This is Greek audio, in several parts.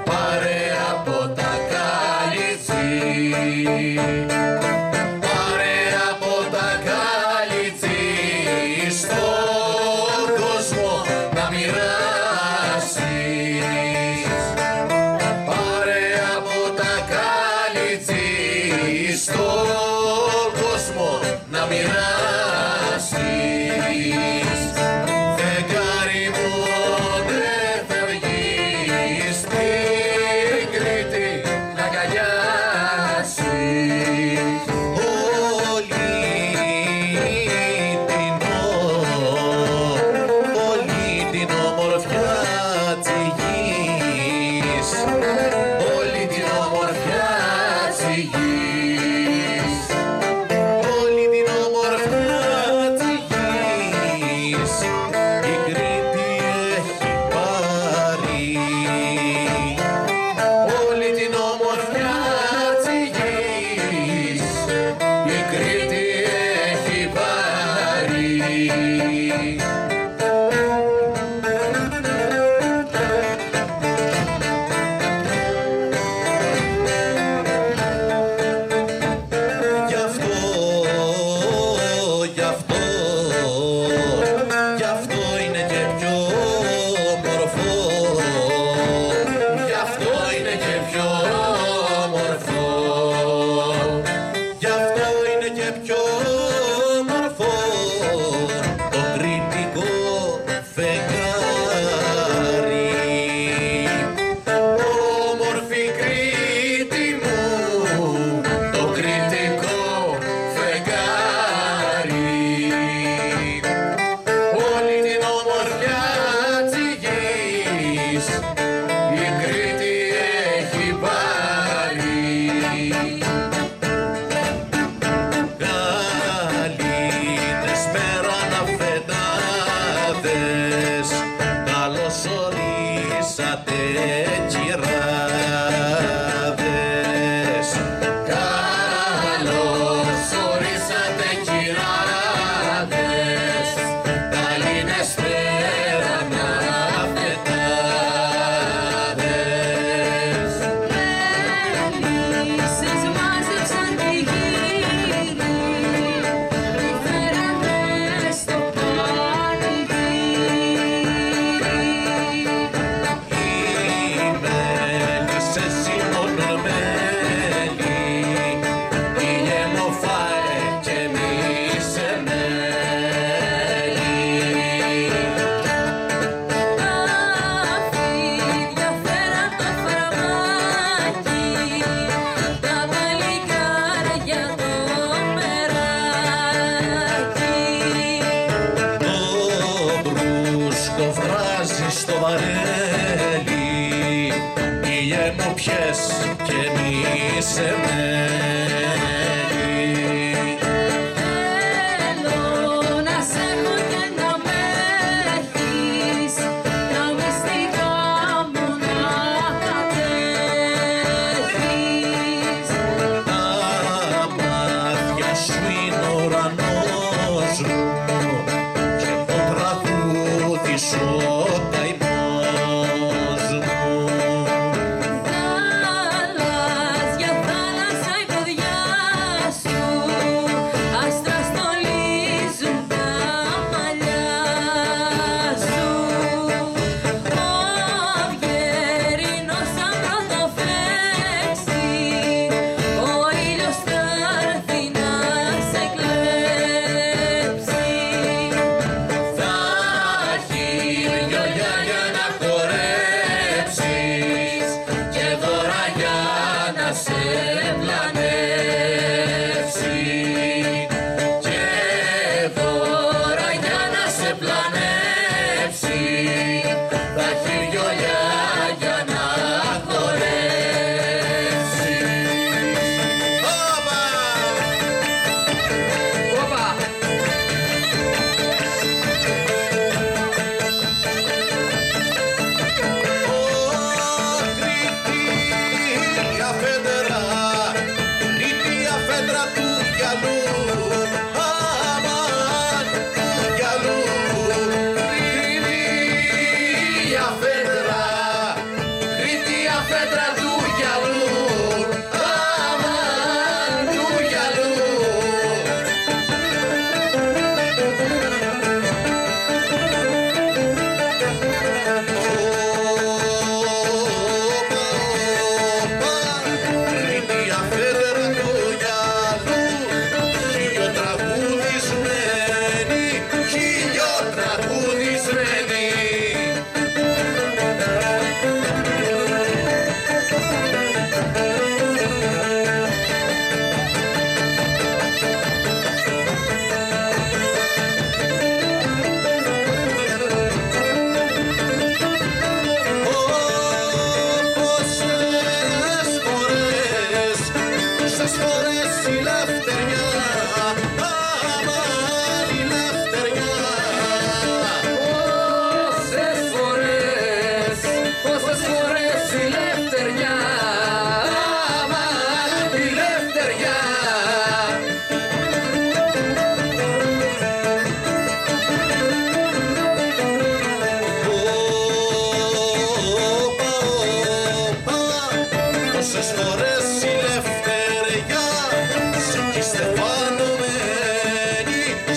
πάρε από τα καλυτσί, πάρε από τα καλυτσί στον κόσμο να μοιράσεις, πάρε από τα καλυτσί στον κόσμο να μοιράσεις. Φεγγάρι μου δεν θα βγεις στην Κρήτη να αγκαλιάσεις όλη την ομορφιά της γης, όλη την ομορφιά της γης, όλη την ομορφιά της γης η Κρήτη έχει πάρει, όλη την ομορφιά της γης η Κρήτη έχει πάρει. Γι' αυτό είναι και πιο όμορφο, γι' αυτό είναι και πιο όμορφο, γι' αυτό είναι και πιο όμορφο το κρητικό φεγγάρι. Όμορφη Κρήτη μου, το κρητικό φεγγάρι, όλη την ομορφιά της γης η Κρήτη έχει πάρει. Καληνεσμέρα ναυετάδες, καλώς ορίσατε κυράδες, καλώς ορίσατε κυράδες, καληνεσμέρα ναυετάδες. Μέλισσες μάζεψαν τη γύρι, τη φέρανε στο πανηγύρι. Οι μέλισσες σηκώνουν μέλι, η γεμοφάε και μίσε μέλι. Τα φίδια φέραν το φαρμάκι, τα παλικάρια το μεράκι. Το μπρούσκο βράζει στο βαρέλι, οι γεμοπιές και μίσε μέλι. Θέλω να σ' έχω και να με έχεις, τα μυστικά μου να κατέχεις. Τα μάτια σου είναι ο ουρανός μου και το τραγούδι σου ο καημός μου. Θάλασσια, θάλασσα η ποδιά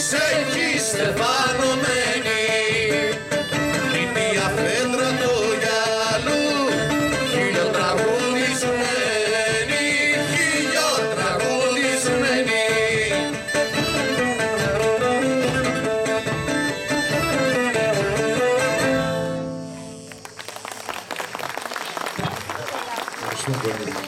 σε εκεί στεφανωμένη, είναι η αφέντρα του γυαλού, χιλιοτραγουδισμένη, χιλιοτραγουδισμένη. Ευχαριστούμε πολύ.